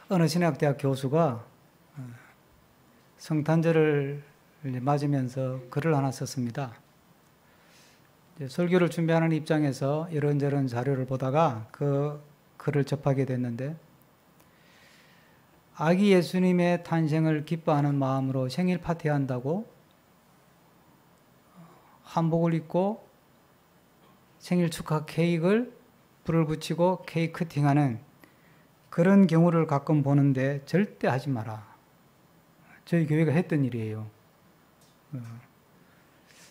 어느 신학대학 교수가 성탄절을 맞으면서 글을 하나 썼습니다. 설교를 준비하는 입장에서 이런저런 자료를 보다가 그 글을 접하게 됐는데, 아기 예수님의 탄생을 기뻐하는 마음으로 생일 파티한다고 한복을 입고 생일 축하 케이크를 불을 붙이고 케이크 커팅하는 그런 경우를 가끔 보는데 절대 하지 마라. 저희 교회가 했던 일이에요.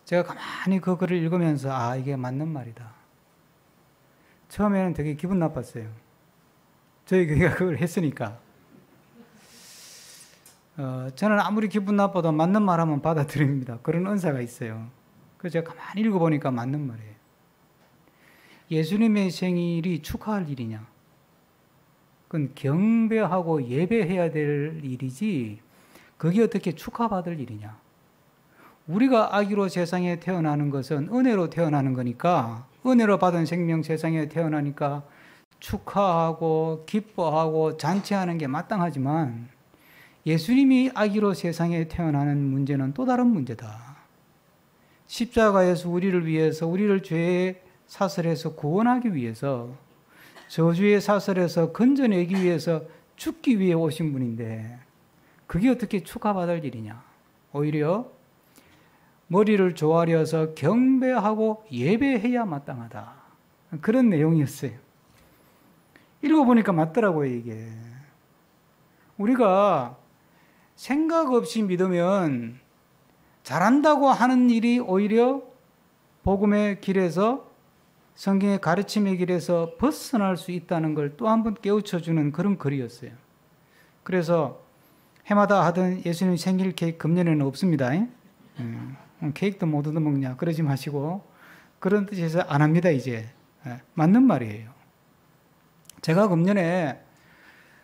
제가 가만히 그 글을 읽으면서 이게 맞는 말이다. 처음에는 되게 기분 나빴어요. 저희 교회가 그걸 했으니까. 저는 아무리 기분 나빠도 맞는 말 하면 받아들입니다. 그런 은사가 있어요. 그래서 제가 가만히 읽어보니까 맞는 말이에요. 예수님의 생일이 축하할 일이냐? 그건 경배하고 예배해야 될 일이지, 그게 어떻게 축하받을 일이냐? 우리가 아기로 세상에 태어나는 것은 은혜로 태어나는 거니까, 은혜로 받은 생명 세상에 태어나니까 축하하고 기뻐하고 잔치하는 게 마땅하지만, 예수님이 아기로 세상에 태어나는 문제는 또 다른 문제다. 십자가에서 우리를 위해서, 우리를 죄의 사슬에서 구원하기 위해서, 저주의 사슬에서 건져내기 위해서 죽기 위해 오신 분인데, 그게 어떻게 축하받을 일이냐? 오히려 머리를 조아려서 경배하고 예배해야 마땅하다. 그런 내용이었어요. 읽어보니까 맞더라고요, 이게. 우리가 생각 없이 믿으면 잘한다고 하는 일이 오히려 복음의 길에서, 성경의 가르침의 길에서 벗어날 수 있다는 걸 또 한 번 깨우쳐주는 그런 글이었어요. 그래서 해마다 하던 예수님 생일 케이크 금년에는 없습니다. 케이크도 못 얻어먹냐 그러지 마시고, 그런 뜻에서 안 합니다 이제. 맞는 말이에요. 제가 금년에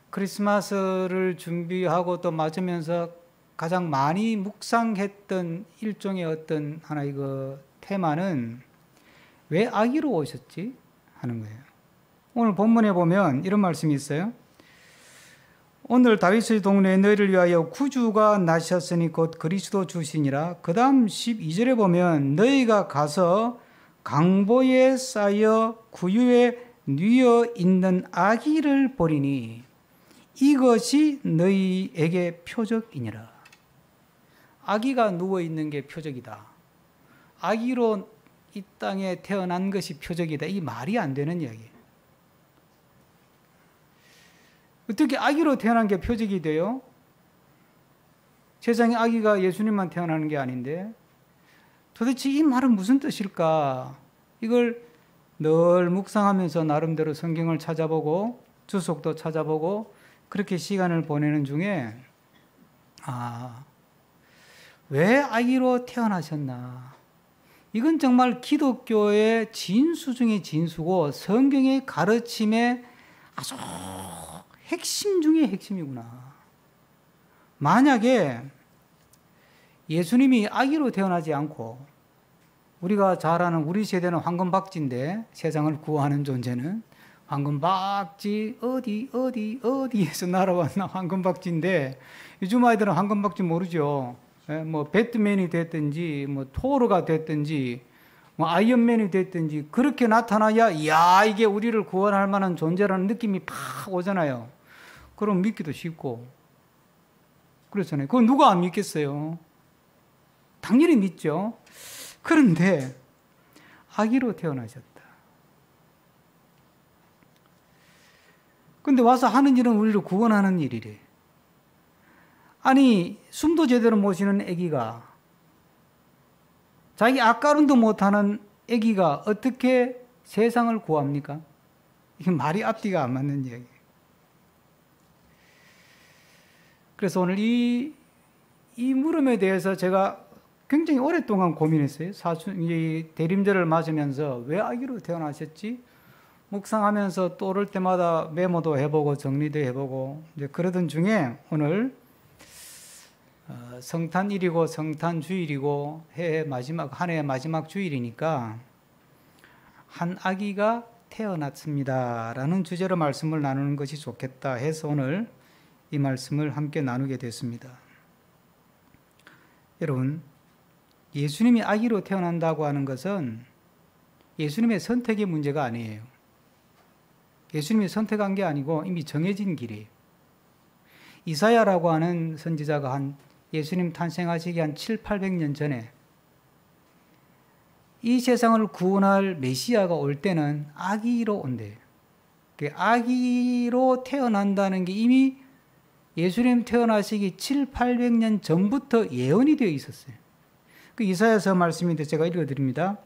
크리스마스를 준비하고 또 맞으면서 가장 많이 묵상했던 일종의 어떤 하나의 그 테마는 왜 아기로 오셨지? 하는 거예요. 오늘 본문에 보면 이런 말씀이 있어요. 오늘 다윗의 동네에 너희를 위하여 구주가 나셨으니 곧 그리스도 주시니라. 그 다음 12절에 보면 너희가 가서 강보에 쌓여 구유에 뉘어 있는 아기를 보리니 이것이 너희에게 표적이니라. 아기가 누워있는 게 표적이다. 아기로 이 땅에 태어난 것이 표적이다. 이 말이 안 되는 이야기예요. 어떻게 아기로 태어난 게 표적이 돼요? 세상에 아기가 예수님만 태어나는 게 아닌데, 도대체 이 말은 무슨 뜻일까? 이걸 늘 묵상하면서 나름대로 성경을 찾아보고 주석도 찾아보고 그렇게 시간을 보내는 중에 왜 아기로 태어나셨나? 이건 정말 기독교의 진수 중의 진수고 성경의 가르침의 아주 핵심 중의 핵심이구나. 만약에 예수님이 아기로 태어나지 않고, 우리가 잘 아는 우리 세대는 황금박쥐인데, 세상을 구원하는 존재는 황금박쥐 어디에서 날아왔나 황금박쥐인데, 요즘 아이들은 황금박쥐 모르죠. 뭐 배트맨이 됐든지 뭐 토르가 됐든지 뭐 아이언맨이 됐든지 그렇게 나타나야 이게 우리를 구원할 만한 존재라는 느낌이 팍 오잖아요. 그럼 믿기도 쉽고 그렇잖아요. 그건 누가 안 믿겠어요? 당연히 믿죠. 그런데 아기로 태어나셨다. 근데 와서 하는 일은 우리를 구원하는 일이래. 아니, 숨도 제대로 못 쉬는 아기가, 자기 앞가림도 못하는 아기가 어떻게 세상을 구합니까? 이게 말이 앞뒤가 안 맞는 이야기예요. 그래서 오늘 이 물음에 대해서 제가 굉장히 오랫동안 고민했어요. 이 대림절을 맞으면서 왜 아기로 태어나셨지? 묵상하면서 또 오를 때마다 메모도 해보고 정리도 해보고 이제 그러던 중에 오늘 성탄일이고 성탄주일이고 한 해의 마지막 주일이니까 한 아기가 태어났습니다 라는 주제로 말씀을 나누는 것이 좋겠다 해서 오늘 이 말씀을 함께 나누게 됐습니다. 여러분, 예수님이 아기로 태어난다고 하는 것은 예수님의 선택의 문제가 아니에요. 예수님이 선택한 게 아니고 이미 정해진 길이에요. 이사야라고 하는 선지자가 예수님 탄생하시기 한 700~800년 전에 이 세상을 구원할 메시아가 올 때는 아기로 온대요. 아기로 태어난다는 게 이미 예수님 태어나시기 700~800년 전부터 예언이 되어 있었어요. 그 이사야서 말씀인데 제가 읽어드립니다.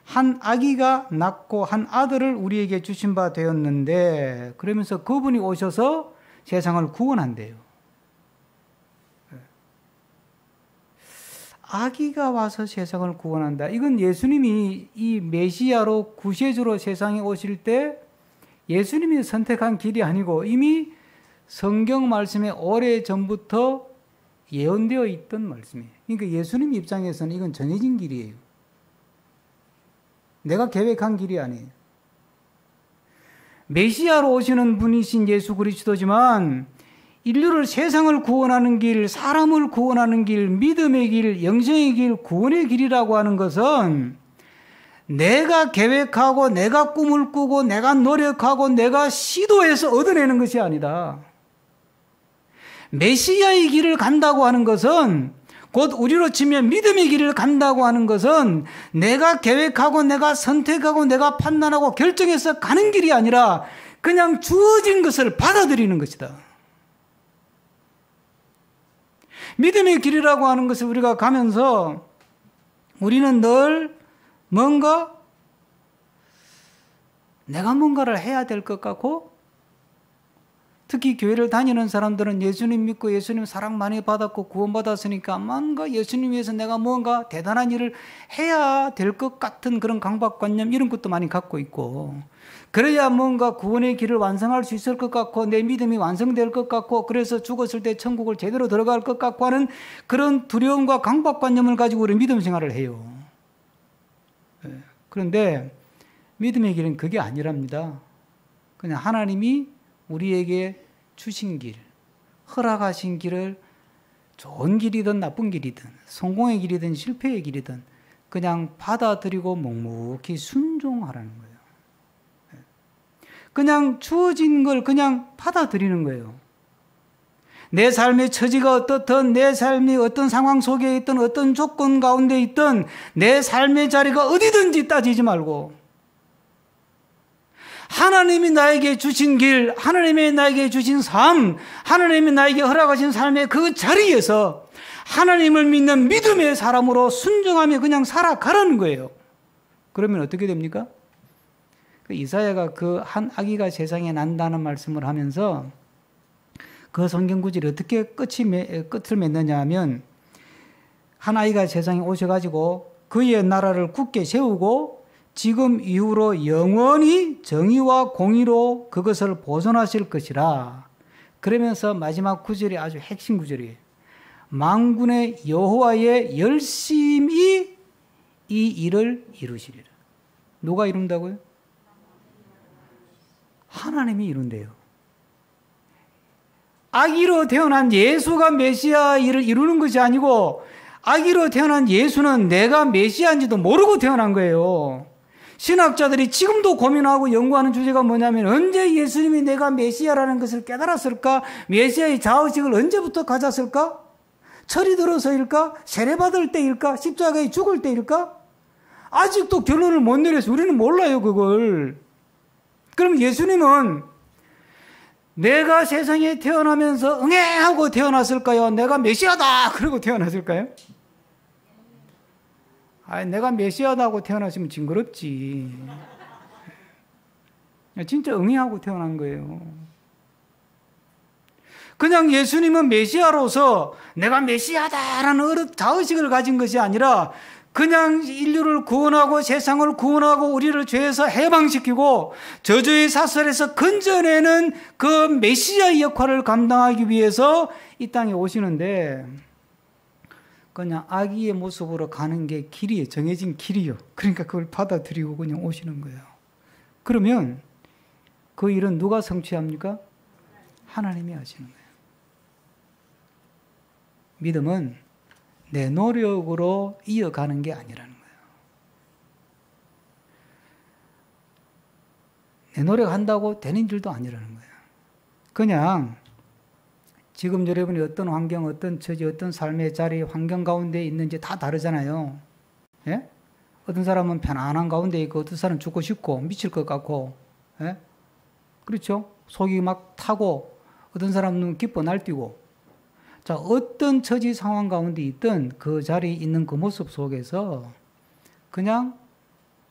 한 아기가 낳고 한 아들을 우리에게 주신 바 되었는데, 그러면서 그분이 오셔서 세상을 구원한대요. 아기가 와서 세상을 구원한다. 이건 예수님이 이 메시아로 구세주로 세상에 오실 때 예수님이 선택한 길이 아니고 이미 성경 말씀에 오래전부터 예언되어 있던 말씀이에요. 그러니까 예수님 입장에서는 이건 정해진 길이에요. 내가 계획한 길이 아니에요. 메시아로 오시는 분이신 예수 그리스도지만 인류를, 세상을 구원하는 길, 사람을 구원하는 길, 믿음의 길, 영생의 길, 구원의 길이라고 하는 것은 내가 계획하고 내가 꿈을 꾸고 내가 노력하고 내가 시도해서 얻어내는 것이 아니다. 메시아의 길을 간다고 하는 것은, 곧 우리로 치면 믿음의 길을 간다고 하는 것은 내가 계획하고 내가 선택하고 내가 판단하고 결정해서 가는 길이 아니라 그냥 주어진 것을 받아들이는 것이다. 믿음의 길이라고 하는 것을 우리가 가면서 우리는 늘 내가 뭔가를 해야 될 것 같고, 특히 교회를 다니는 사람들은 예수님 믿고 예수님 사랑 많이 받았고 구원받았으니까 뭔가 예수님 위해서 내가 뭔가 대단한 일을 해야 될 것 같은 그런 강박관념, 이런 것도 많이 갖고 있고, 그래야 뭔가 구원의 길을 완성할 수 있을 것 같고 내 믿음이 완성될 것 같고 그래서 죽었을 때 천국을 제대로 들어갈 것 같고 하는 그런 두려움과 강박관념을 가지고 우리 믿음 생활을 해요. 그런데 믿음의 길은 그게 아니랍니다. 그냥 하나님이 우리에게 주신 길, 허락하신 길을 좋은 길이든 나쁜 길이든 성공의 길이든 실패의 길이든 그냥 받아들이고 묵묵히 순종하라는 거예요. 그냥 주어진 걸 그냥 받아들이는 거예요. 내 삶의 처지가 어떻든, 내 삶이 어떤 상황 속에 있든, 어떤 조건 가운데 있든 내 삶의 자리가 어디든지 따지지 말고 하나님이 나에게 주신 길, 하나님이 나에게 주신 삶, 하나님이 나에게 허락하신 삶의 그 자리에서 하나님을 믿는 믿음의 사람으로 순종하며 그냥 살아가라는 거예요. 그러면 어떻게 됩니까? 이사야가 그 한 아기가 세상에 난다는 말씀을 하면서 그 성경 구절이 어떻게 끝을 맺느냐 하면, 한 아이가 세상에 오셔가지고 그의 나라를 굳게 세우고 지금 이후로 영원히 정의와 공의로 그것을 보존하실 것이라. 그러면서 마지막 구절이 아주 핵심 구절이에요. 만군의 여호와의 열심히 이 일을 이루시리라. 누가 이룬다고요? 하나님이 이룬대요. 아기로 태어난 예수가 메시아 일을 이루는 것이 아니고, 아기로 태어난 예수는 내가 메시아인지도 모르고 태어난 거예요. 신학자들이 지금도 고민하고 연구하는 주제가 뭐냐면, 언제 예수님이 내가 메시아라는 것을 깨달았을까? 메시아의 자의식을 언제부터 가졌을까? 철이 들어서일까? 세례받을 때일까? 십자가에 죽을 때일까? 아직도 결론을 못 내려서 우리는 몰라요, 그걸. 그럼 예수님은 내가 세상에 태어나면서 응애하고 태어났을까요? 내가 메시아다! 그러고 태어났을까요? 내가 메시아다고 태어났으면 징그럽지. 진짜 응애하고 태어난 거예요. 그냥 예수님은 메시아로서 내가 메시아다라는 자의식을 가진 것이 아니라 그냥 인류를 구원하고 세상을 구원하고 우리를 죄에서 해방시키고 저주의 사슬에서 건져내는 그 메시아의 역할을 감당하기 위해서 이 땅에 오시는데, 그냥 아기의 모습으로 가는 게 길이에요. 정해진 길이요. 그러니까 그걸 받아들이고 그냥 오시는 거예요. 그러면 그 일은 누가 성취합니까? 하나님이 하시는 거예요. 믿음은 내 노력으로 이어가는 게 아니라는 거예요. 내 노력한다고 되는 일도 아니라는 거예요. 그냥 지금 여러분이 어떤 환경, 어떤 처지, 어떤 삶의 자리, 환경 가운데 있는지 다 다르잖아요. 예? 어떤 사람은 편안한 가운데 있고 어떤 사람은 죽고 싶고 미칠 것 같고, 예? 그렇죠? 속이 막 타고 어떤 사람은 기뻐 날뛰고. 자, 어떤 처지 상황 가운데 있든 그 자리에 있는 그 모습 속에서 그냥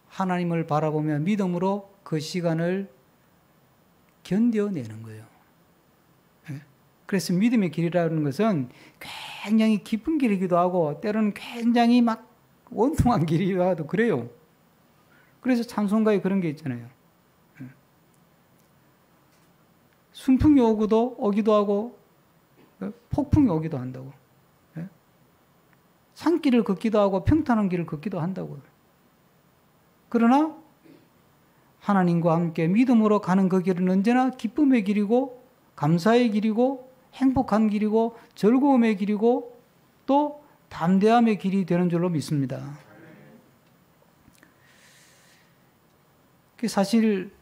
하나님을 바라보며 믿음으로 그 시간을 견뎌내는 거예요. 예? 그래서 믿음의 길이라는 것은 굉장히 깊은 길이기도 하고 때로는 굉장히 막 원통한 길이기도 하고 그래요. 그래서 찬송가에 그런 게 있잖아요. 예? 순풍이 오기도 하고 폭풍이 오기도 한다고. 예? 산길을 걷기도 하고 평탄한 길을 걷기도 한다고. 그러나 하나님과 함께 믿음으로 가는 그 길은 언제나 기쁨의 길이고 감사의 길이고 행복한 길이고 즐거움의 길이고 또 담대함의 길이 되는 줄로 믿습니다. 사실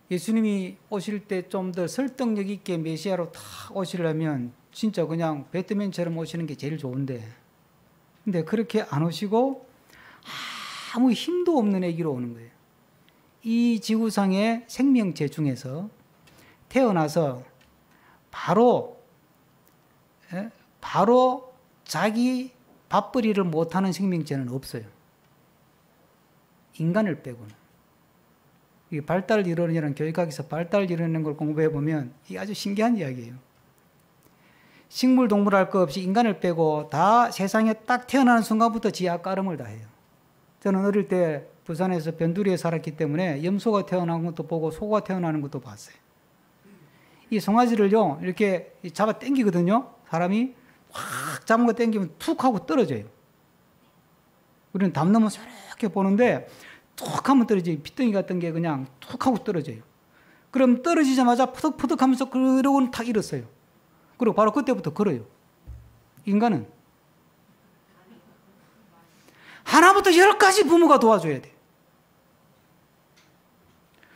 예수님이 오실 때 좀 더 설득력 있게 메시아로 다 오시려면 진짜 그냥 배트맨처럼 오시는 게 제일 좋은데, 근데 그렇게 안 오시고 아무 힘도 없는 아기로 오는 거예요. 이 지구상의 생명체 중에서 태어나서 바로 자기 밥벌이를 못하는 생명체는 없어요. 인간을 빼고는. 이 발달 이론이라는 교육학에서 발달 이론이라는 걸 공부해 보면 이게 아주 신기한 이야기예요. 식물, 동물 할 것 없이 인간을 빼고 다 세상에 딱 태어나는 순간부터 지 앞가름을 다 해요. 저는 어릴 때 부산에서 변두리에 살았기 때문에 염소가 태어나는 것도 보고 소가 태어나는 것도 봤어요. 이 송아지를요 이렇게 잡아 당기거든요. 사람이 확 잡은 거 당기면 툭 하고 떨어져요. 우리는 담 넘어 저렇게 보는데 툭 하면 떨어져요. 빗덩이 같은 게 그냥 툭 하고 떨어져요. 그럼 떨어지자마자 푸덕푸덕 하면서 그러고는 탁 일었어요. 그리고 바로 그때부터 걸어요. 인간은 하나부터 10까지 부모가 도와줘야 돼.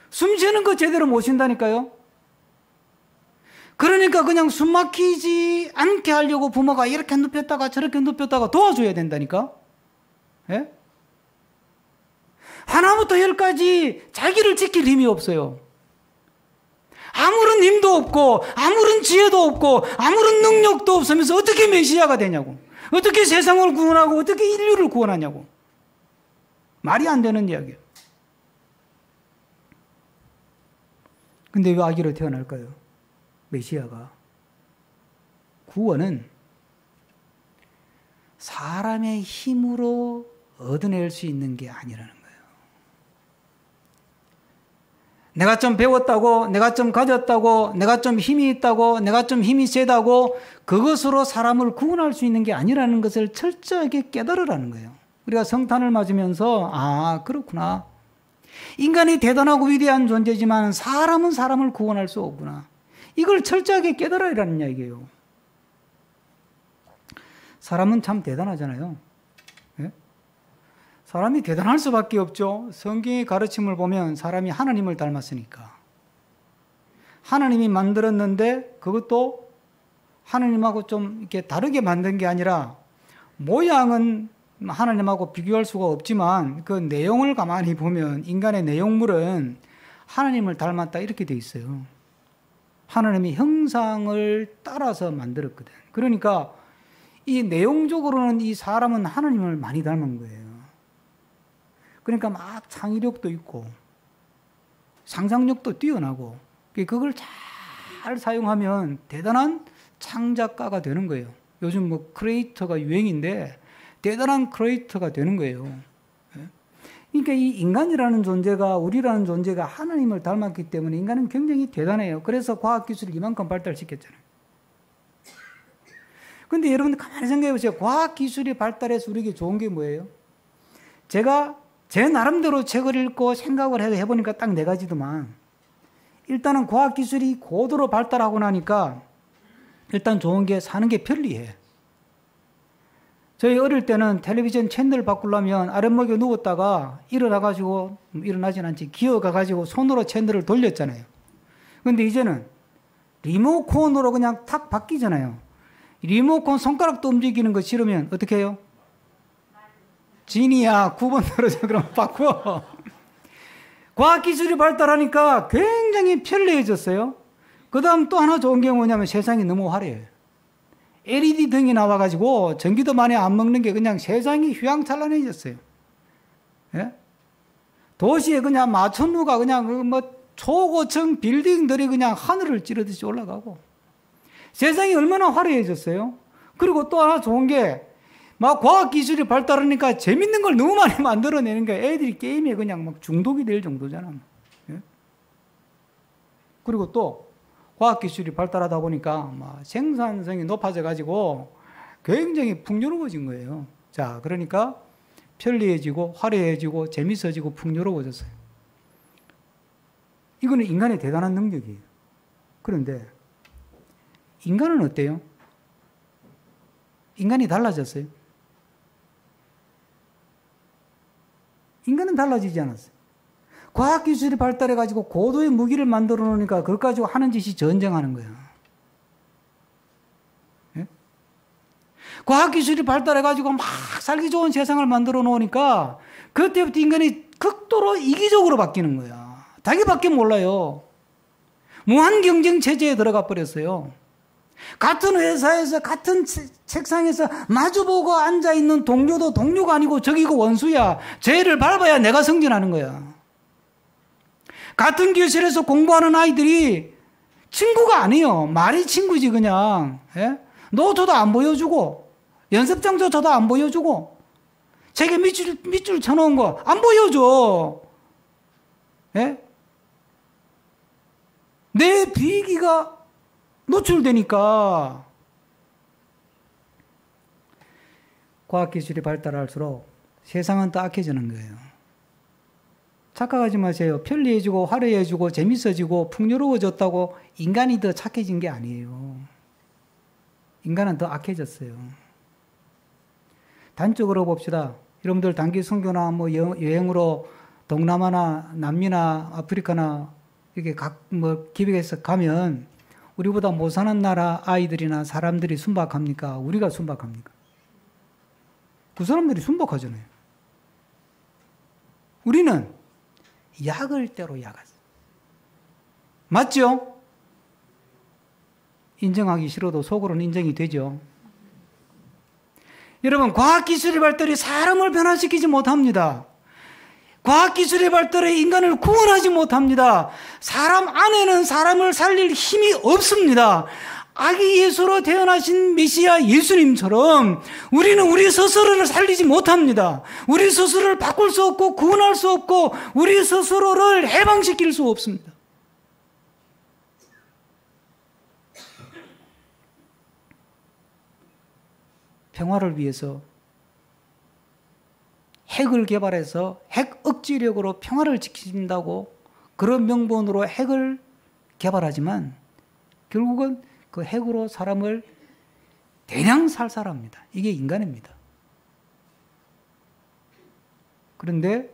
숨 쉬는 거 제대로 못 쉰다니까요. 그러니까 그냥 숨 막히지 않게 하려고 부모가 이렇게 눕혔다가 저렇게 눕혔다가 도와줘야 된다니까. 예? 하나부터 10까지 자기를 지킬 힘이 없어요. 아무런 힘도 없고 아무런 지혜도 없고 아무런 능력도 없으면서 어떻게 메시아가 되냐고. 어떻게 세상을 구원하고 어떻게 인류를 구원하냐고. 말이 안 되는 이야기예요. 근데 왜 아기로 태어날까요? 메시아가. 구원은 사람의 힘으로 얻어낼 수 있는 게 아니라는 거예요. 내가 좀 배웠다고, 내가 좀 가졌다고, 내가 좀 힘이 있다고, 내가 좀 힘이 세다고 그것으로 사람을 구원할 수 있는 게 아니라는 것을 철저하게 깨달으라는 거예요. 우리가 성탄을 맞으면서 아, 그렇구나. 인간이 대단하고 위대한 존재지만 사람은 사람을 구원할 수 없구나. 이걸 철저하게 깨달아라는 이야기예요. 사람은 참 대단하잖아요. 예? 사람이 대단할 수밖에 없죠. 성경의 가르침을 보면 사람이 하나님을 닮았으니까. 하나님이 만들었는데 그것도 하나님하고 좀 이렇게 다르게 만든 게 아니라 모양은 하나님하고 비교할 수가 없지만 그 내용을 가만히 보면 인간의 내용물은 하나님을 닮았다 이렇게 돼 있어요. 하나님이 형상을 따라서 만들었거든. 그러니까 이 내용적으로는 이 사람은 하나님을 많이 닮은 거예요. 그러니까 막 창의력도 있고 상상력도 뛰어나고 그걸 잘 사용하면 대단한 창작가가 되는 거예요. 요즘 뭐 크리에이터가 유행인데 대단한 크리에이터가 되는 거예요. 그러니까 이 인간이라는 존재가 우리라는 존재가 하나님을 닮았기 때문에 인간은 굉장히 대단해요. 그래서 과학기술을 이만큼 발달시켰잖아요. 그런데 여러분 가만히 생각해 보세요. 과학기술이 발달해서 우리에게 좋은 게 뭐예요? 제가 제 나름대로 책을 읽고 생각을 해보니까 딱 4가지더만. 일단은 과학기술이 고도로 발달하고 나니까 일단 좋은 게 사는 게 편리해. 저희 어릴 때는 텔레비전 채널 바꾸려면 아랫목에 누웠다가 일어나가지고, 일어나진 않지, 기어가가지고 손으로 채널을 돌렸잖아요. 근데 이제는 리모컨으로 그냥 탁 바뀌잖아요. 리모컨 손가락도 움직이는 거 싫으면 어떻게 해요? 진이야, 9번 떨어져. 그럼 바꿔. 과학기술이 발달하니까 굉장히 편리해졌어요. 그 다음 또 하나 좋은 게 뭐냐면 세상이 너무 화려해요. LED 등이 나와가지고 전기도 많이 안 먹는 게 그냥 세상이 휘황찬란해졌어요. 예? 도시에 그냥 마천루가 그냥 뭐 초고층 빌딩들이 그냥 하늘을 찌르듯이 올라가고 세상이 얼마나 화려해졌어요. 그리고 또 하나 좋은 게 막 과학기술이 발달하니까 재밌는 걸 너무 많이 만들어내는 거야. 애들이 게임에 그냥 막 중독이 될 정도잖아. 예? 그리고 또 과학기술이 발달하다 보니까 막 생산성이 높아져가지고 굉장히 풍요로워진 거예요. 자, 그러니까 편리해지고 화려해지고 재밌어지고 풍요로워졌어요. 이거는 인간의 대단한 능력이에요. 그런데 인간은 어때요? 인간이 달라졌어요? 인간은 달라지지 않았어요. 과학기술이 발달해가지고 고도의 무기를 만들어 놓으니까 그것 가지고 하는 짓이 전쟁하는 거야. 예? 과학기술이 발달해가지고 막 살기 좋은 세상을 만들어 놓으니까 그때부터 인간이 극도로 이기적으로 바뀌는 거야. 자기밖에 몰라요. 무한 경쟁 체제에 들어가 버렸어요. 같은 회사에서 같은 책상에서 마주보고 앉아있는 동료도 동료가 아니고 적이고 원수야. 죄를 밟아야 내가 승진하는 거야. 같은 교실에서 공부하는 아이들이 친구가 아니에요. 말이 친구지 그냥. 예? 노트도 안 보여주고 연습장조차도 안 보여주고 책에 밑줄 쳐놓은 거 안 보여줘. 예? 내 비기가 노출되니까. 과학기술이 발달할수록 세상은 더 악해지는 거예요. 착각하지 마세요. 편리해지고 화려해지고 재밌어지고 풍요로워졌다고 인간이 더 착해진 게 아니에요. 인간은 더 악해졌어요. 단적으로 봅시다. 여러분들 단기 선교나 뭐 여행으로 동남아나 남미나 아프리카나 이렇게 기백에서 가면 우리보다 못 사는 나라 아이들이나 사람들이 순박합니까? 우리가 순박합니까? 그 사람들이 순박하잖아요. 우리는 약을 때로 약하죠. 맞죠? 인정하기 싫어도 속으로는 인정이 되죠. 여러분, 과학기술의 발달이 사람을 변화시키지 못합니다. 과학기술의 발달에 인간을 구원하지 못합니다. 사람 안에는 사람을 살릴 힘이 없습니다. 아기 예수로 태어나신 메시아 예수님처럼 우리는 우리 스스로를 살리지 못합니다. 우리 스스로를 바꿀 수 없고 구원할 수 없고 우리 스스로를 해방시킬 수 없습니다. 평화를 위해서 핵을 개발해서 핵 억지력으로 평화를 지킨다고 그런 명분으로 핵을 개발하지만 결국은 그 핵으로 사람을 대량 살살합니다. 이게 인간입니다. 그런데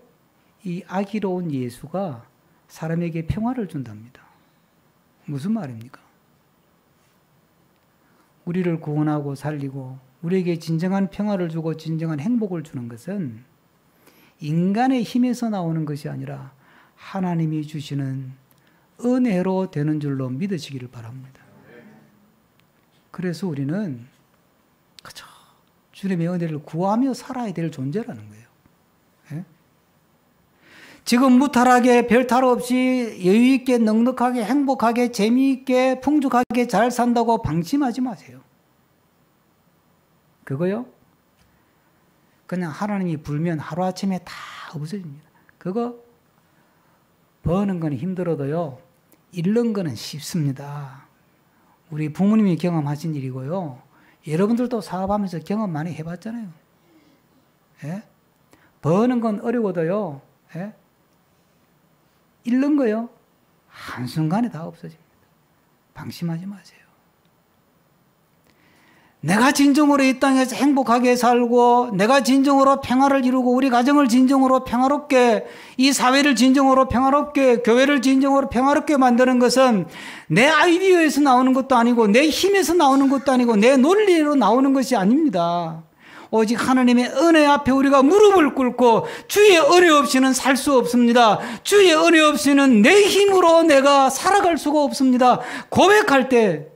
이 악의로운 예수가 사람에게 평화를 준답니다. 무슨 말입니까? 우리를 구원하고 살리고 우리에게 진정한 평화를 주고 진정한 행복을 주는 것은 인간의 힘에서 나오는 것이 아니라 하나님이 주시는 은혜로 되는 줄로 믿으시기를 바랍니다. 그래서 우리는 그저 주님의 은혜를 구하며 살아야 될 존재라는 거예요. 예? 지금 무탈하게 별탈 없이 여유있게 넉넉하게 행복하게 재미있게 풍족하게 잘 산다고 방심하지 마세요. 그거요? 그냥 하나님이 불면 하루아침에 다 없어집니다. 그거 버는 건 힘들어도요, 잃는 거는 쉽습니다. 우리 부모님이 경험하신 일이고요. 여러분들도 사업하면서 경험 많이 해봤잖아요. 예? 버는 건 어려워도요, 예? 잃는 거요, 한순간에 다 없어집니다. 방심하지 마세요. 내가 진정으로 이 땅에서 행복하게 살고 내가 진정으로 평화를 이루고 우리 가정을 진정으로 평화롭게 이 사회를 진정으로 평화롭게 교회를 진정으로 평화롭게 만드는 것은 내 아이디어에서 나오는 것도 아니고 내 힘에서 나오는 것도 아니고 내 논리로 나오는 것이 아닙니다. 오직 하나님의 은혜 앞에 우리가 무릎을 꿇고 주의 은혜 없이는 살 수 없습니다. 주의 은혜 없이는 내 힘으로 내가 살아갈 수가 없습니다. 고백할 때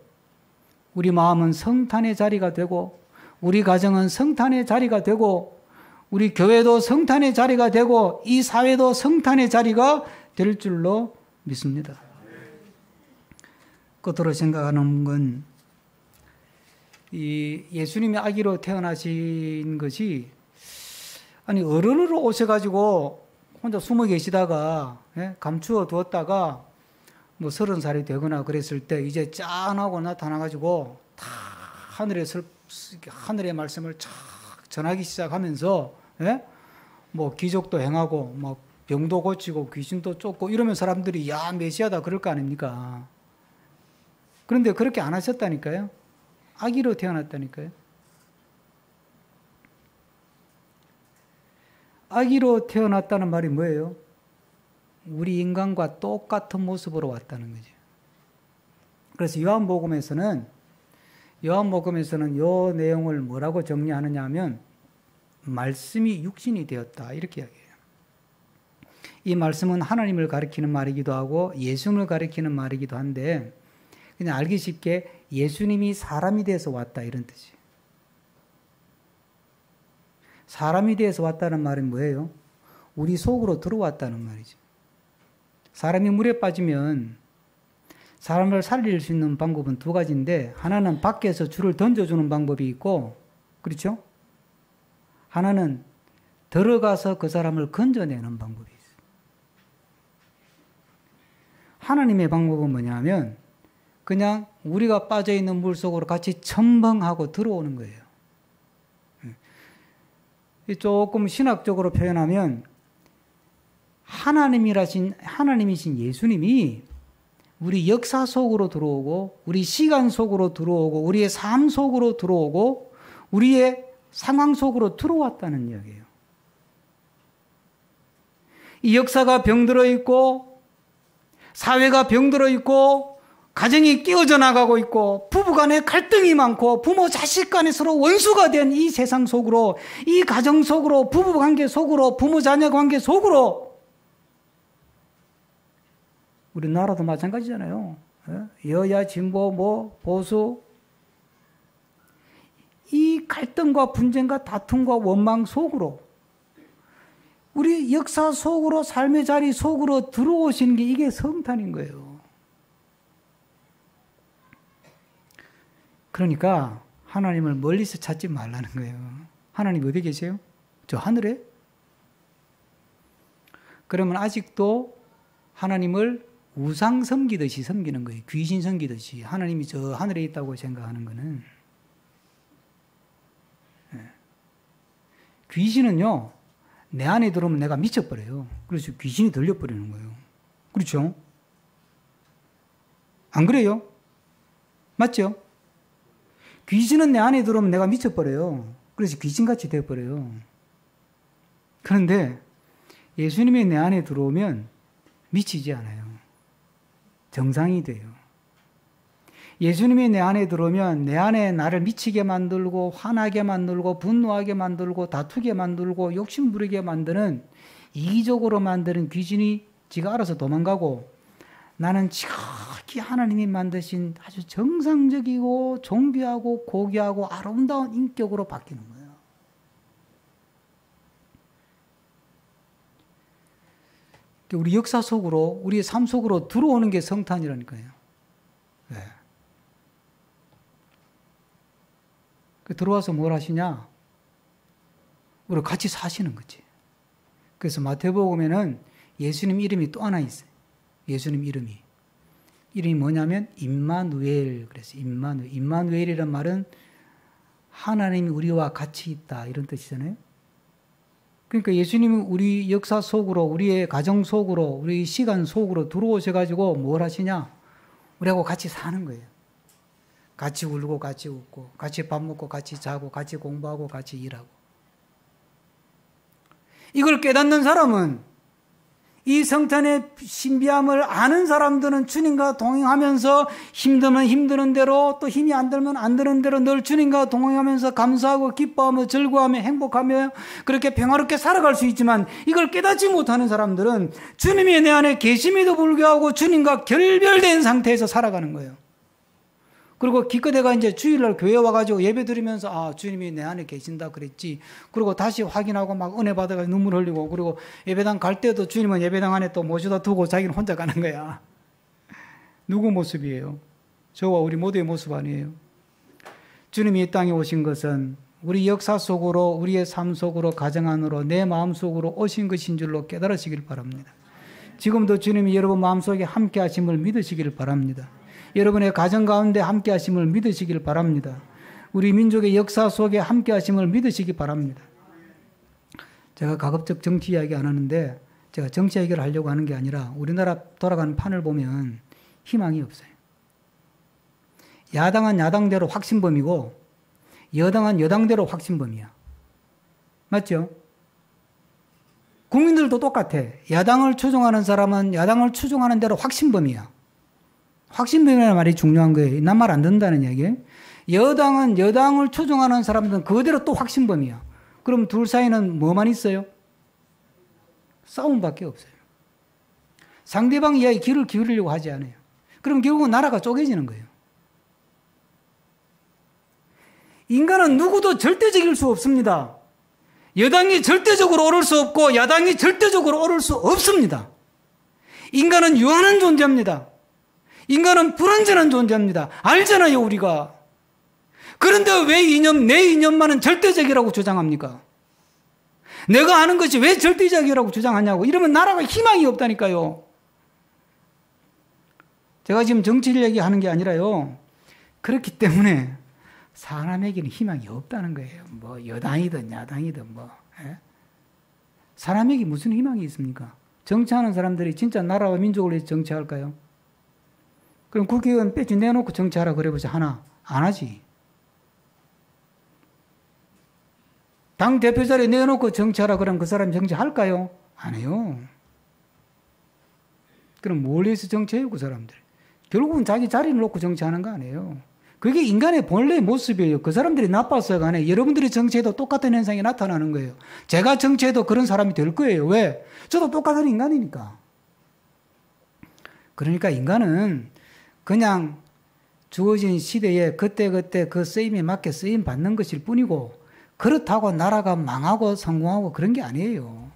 우리 마음은 성탄의 자리가 되고 우리 가정은 성탄의 자리가 되고 우리 교회도 성탄의 자리가 되고 이 사회도 성탄의 자리가 될 줄로 믿습니다. 끝으로 생각하는 건 이 예수님이 아기로 태어나신 것이 아니 어른으로 오셔가지고 혼자 숨어 계시다가 감추어 두었다가 뭐 30살이 되거나 그랬을 때 이제 짠하고 나타나가지고 다 하늘의 말씀을 쫙 전하기 시작하면서 뭐 기적도 행하고 뭐 병도 고치고 귀신도 쫓고 이러면 사람들이 야 메시아다 그럴 거 아닙니까? 그런데 그렇게 안 하셨다니까요. 아기로 태어났다니까요. 아기로 태어났다는 말이 뭐예요? 우리 인간과 똑같은 모습으로 왔다는 거죠. 그래서 요한복음에서는 이 내용을 뭐라고 정리하느냐 하면 말씀이 육신이 되었다 이렇게 이야기해요. 이 말씀은 하나님을 가리키는 말이기도 하고 예수님을 가리키는 말이기도 한데 그냥 알기 쉽게 예수님이 사람이 돼서 왔다 이런 뜻이에요. 사람이 돼서 왔다는 말은 뭐예요? 우리 속으로 들어왔다는 말이죠. 사람이 물에 빠지면 사람을 살릴 수 있는 방법은 두 가지인데 하나는 밖에서 줄을 던져주는 방법이 있고 그렇죠? 하나는 들어가서 그 사람을 건져내는 방법이 있어요. 하나님의 방법은 뭐냐면 그냥 우리가 빠져있는 물속으로 같이 첨벙하고 들어오는 거예요. 조금 신학적으로 표현하면 하나님이신 예수님이 우리 역사 속으로 들어오고 우리 시간 속으로 들어오고 우리의 삶 속으로 들어오고 우리의 상황 속으로 들어왔다는 이야기예요. 이 역사가 병들어 있고 사회가 병들어 있고 가정이 끼어져 나가고 있고 부부간에 갈등이 많고 부모 자식 간에 서로 원수가 된 이 세상 속으로 이 가정 속으로 부부관계 속으로 부모 자녀 관계 속으로 우리나라도 마찬가지잖아요. 여야 진보 뭐 보수 이 갈등과 분쟁과 다툼과 원망 속으로 우리 역사 속으로 삶의 자리 속으로 들어오시는 게 이게 성탄인 거예요. 그러니까 하나님을 멀리서 찾지 말라는 거예요. 하나님 어디 계세요? 저 하늘에? 그러면 아직도 하나님을 우상 섬기듯이 섬기는 거예요. 귀신 섬기듯이. 하나님이 저 하늘에 있다고 생각하는 거는. 귀신은요, 내 안에 들어오면 내가 미쳐버려요. 그래서 귀신이 들려버리는 거예요. 그렇죠? 안 그래요? 맞죠? 귀신은 내 안에 들어오면 내가 미쳐버려요. 그래서 귀신같이 되어버려요. 그런데 예수님이 내 안에 들어오면 미치지 않아요. 정상이 돼요. 예수님이 내 안에 들어오면 내 안에 나를 미치게 만들고 화나게 만들고 분노하게 만들고 다투게 만들고 욕심 부리게 만드는 이기적으로 만드는 귀신이 지가 알아서 도망가고 나는 지극히 하나님이 만드신 아주 정상적이고 존귀하고 고귀하고 아름다운 인격으로 바뀌는 거예요. 우리 역사 속으로 우리의 삶 속으로 들어오는 게 성탄이라니까요. 네. 들어와서 뭘 하시냐? 우리 같이 사시는 거지. 그래서 마태복음에는 예수님 이름이 또 하나 있어요. 예수님 이름이 뭐냐면 임마누엘. 그래서 임마누엘이란 말은 하나님이 우리와 같이 있다 이런 뜻이잖아요. 그러니까 예수님이 우리 역사 속으로 우리의 가정 속으로 우리 시간 속으로 들어오셔가지고 뭘 하시냐? 우리하고 같이 사는 거예요. 같이 울고 같이 웃고 같이 밥 먹고 같이 자고 같이 공부하고 같이 일하고. 이걸 깨닫는 사람은 이 성탄의 신비함을 아는 사람들은 주님과 동행하면서 힘들면 힘드는 대로 또 힘이 안 들면 안 드는 대로 늘 주님과 동행하면서 감사하고 기뻐하며 즐거워하며 행복하며 그렇게 평화롭게 살아갈 수 있지만 이걸 깨닫지 못하는 사람들은 주님이 내 안에 계심에도 불구하고 주님과 결별된 상태에서 살아가는 거예요. 그리고 기껏해가 이제 주일날 교회 와가지고 예배 드리면서 아, 주님이 내 안에 계신다 그랬지. 그리고 다시 확인하고 막 은혜 받아가지고 눈물 흘리고 그리고 예배당 갈 때도 주님은 예배당 안에 또 모셔다 두고 자기는 혼자 가는 거야. 누구 모습이에요? 저와 우리 모두의 모습 아니에요? 주님이 이 땅에 오신 것은 우리 역사 속으로 우리의 삶 속으로 가정 안으로 내 마음 속으로 오신 것인 줄로 깨달으시길 바랍니다. 지금도 주님이 여러분 마음속에 함께 하심을 믿으시길 바랍니다. 여러분의 가정 가운데 함께 하심을 믿으시길 바랍니다. 우리 민족의 역사 속에 함께 하심을 믿으시기 바랍니다. 제가 가급적 정치 이야기 안 하는데 제가 정치 얘기를 하려고 하는 게 아니라 우리나라 돌아가는 판을 보면 희망이 없어요. 야당은 야당대로 확신범이고 여당은 여당대로 확신범이야. 맞죠? 국민들도 똑같아. 야당을 추종하는 사람은 야당을 추종하는 대로 확신범이야. 확신범이라는 말이 중요한 거예요. 난 말 안 듣는다는 얘기예요. 여당은 여당을 추종하는 사람들은 그대로 또 확신범이야. 그럼 둘 사이는 뭐만 있어요? 싸움밖에 없어요. 상대방 이야기 귀를 기울이려고 하지 않아요. 그럼 결국은 나라가 쪼개지는 거예요. 인간은 누구도 절대적일 수 없습니다. 여당이 절대적으로 옳을 수 없고 야당이 절대적으로 옳을 수 없습니다. 인간은 유한한 존재입니다. 인간은 불완전한 존재입니다. 알잖아요, 우리가. 그런데 왜 내 이념만은 절대적이라고 주장합니까? 내가 아는 것이 왜 절대적이라고 주장하냐고. 이러면 나라가 희망이 없다니까요. 제가 지금 정치를 얘기하는 게 아니라요. 그렇기 때문에 사람에게는 희망이 없다는 거예요. 뭐 여당이든 야당이든 뭐. 사람에게 무슨 희망이 있습니까? 정치하는 사람들이 진짜 나라와 민족을 위해서 정치할까요? 그럼 국회의원 배지 내놓고 정치하라 그래보자 하나? 안 하지. 당 대표 자리에 내놓고 정치하라 그러면 그 사람이 정치할까요? 안 해요. 그럼 뭘 위해서 정치해요, 그 사람들? 결국은 자기 자리를 놓고 정치하는 거 아니에요. 그게 인간의 본래의 모습이에요. 그 사람들이 나빴어요, 간에. 여러분들이 정치해도 똑같은 현상이 나타나는 거예요. 제가 정치해도 그런 사람이 될 거예요. 왜? 저도 똑같은 인간이니까. 그러니까 인간은 그냥 주어진 시대에 그때그때 그 쓰임에 맞게 쓰임 받는 것일 뿐이고 그렇다고 나라가 망하고 성공하고 그런 게 아니에요.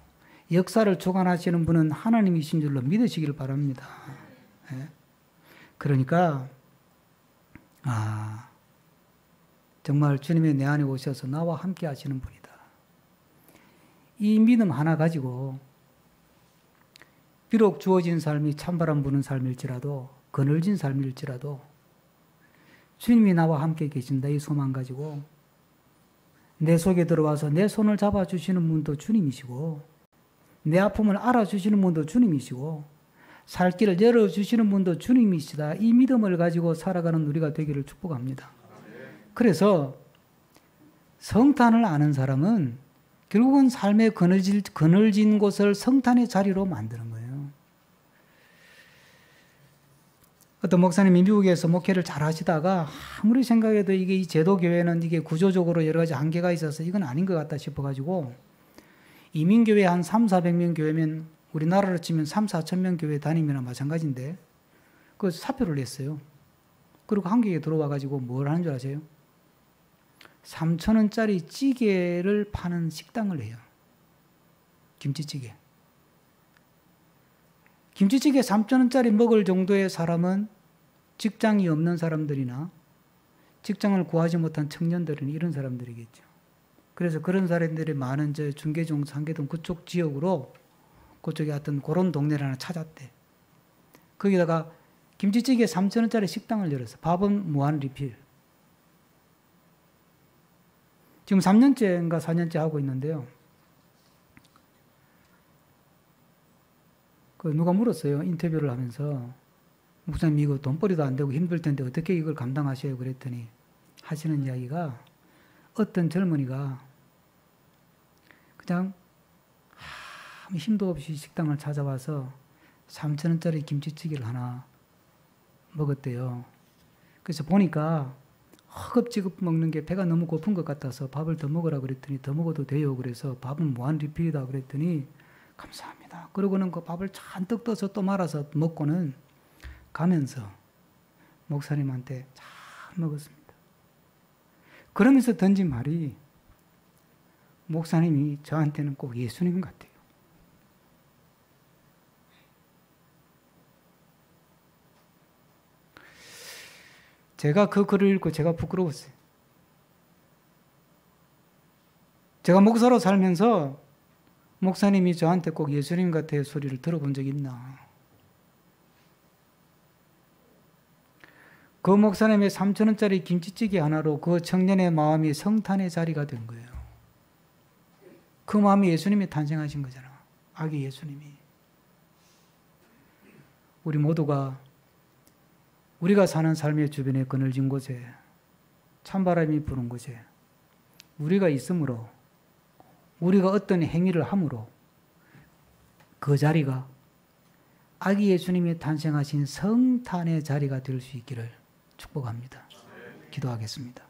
역사를 주관하시는 분은 하나님이신 줄로 믿으시길 바랍니다. 그러니까 정말 주님이 내 안에 오셔서 나와 함께 하시는 분이다. 이 믿음 하나 가지고 비록 주어진 삶이 찬바람 부는 삶일지라도 그늘진 삶일지라도 주님이 나와 함께 계신다 이 소망 가지고 내 속에 들어와서 내 손을 잡아주시는 분도 주님이시고 내 아픔을 알아주시는 분도 주님이시고 살 길을 열어주시는 분도 주님이시다. 이 믿음을 가지고 살아가는 우리가 되기를 축복합니다. 그래서 성탄을 아는 사람은 결국은 삶의 그늘진 곳을 성탄의 자리로 만드는 거예요. 어떤 목사님이 미국에서 목회를 잘 하시다가 아무리 생각해도 이게 이 제도교회는 이게 구조적으로 여러 가지 한계가 있어서 이건 아닌 것 같다 싶어가지고 이민교회 한 300~400명 교회면 우리나라로 치면 3~4천 명 교회 다니면 마찬가지인데 그 사표를 냈어요. 그리고 한국에 들어와가지고 뭘 하는 줄 아세요? 3,000원짜리 찌개를 파는 식당을 해요. 김치찌개. 김치찌개 3,000원짜리 먹을 정도의 사람은 직장이 없는 사람들이나 직장을 구하지 못한 청년들은 이런 사람들이겠죠. 그래서 그런 사람들이 많은 중계종, 상계동 그쪽 지역으로 그쪽에 어떤 그런 동네를 하나 찾았대. 거기다가 김치찌개 3,000원짜리 식당을 열어서 밥은 무한 리필. 지금 3년째인가 4년째 하고 있는데요. 누가 물었어요. 인터뷰를 하면서. 목사님 이거 돈벌이도 안 되고 힘들 텐데 어떻게 이걸 감당하셔요? 그랬더니 하시는 이야기가 어떤 젊은이가 그냥 아무 힘도 없이 식당을 찾아와서 3,000원짜리 김치찌개를 하나 먹었대요. 그래서 보니까 허겁지겁 먹는 게 배가 너무 고픈 것 같아서 밥을 더 먹으라 그랬더니 더 먹어도 돼요. 그래서 밥은 무한 리필이다 그랬더니 감사합니다. 그러고는 그 밥을 잔뜩 떠서 또 말아서 먹고는 가면서 목사님한테 잘 먹었습니다. 그러면서 던진 말이 목사님이 저한테는 꼭 예수님 같아요. 제가 그 글을 읽고 제가 부끄러웠어요. 제가 목사로 살면서 목사님이 저한테 꼭 예수님 같아요 소리를 들어본 적이 있나. 그 목사님의 3,000원짜리 김치찌개 하나로 그 청년의 마음이 성탄의 자리가 된 거예요. 그 마음이 예수님이 탄생하신 거잖아. 아기 예수님이. 우리 모두가 우리가 사는 삶의 주변에 그늘진 곳에 찬바람이 부는 곳에 우리가 있으므로 우리가 어떤 행위를 함으로 그 자리가 아기 예수님이 탄생하신 성탄의 자리가 될 수 있기를 축복합니다. 기도하겠습니다.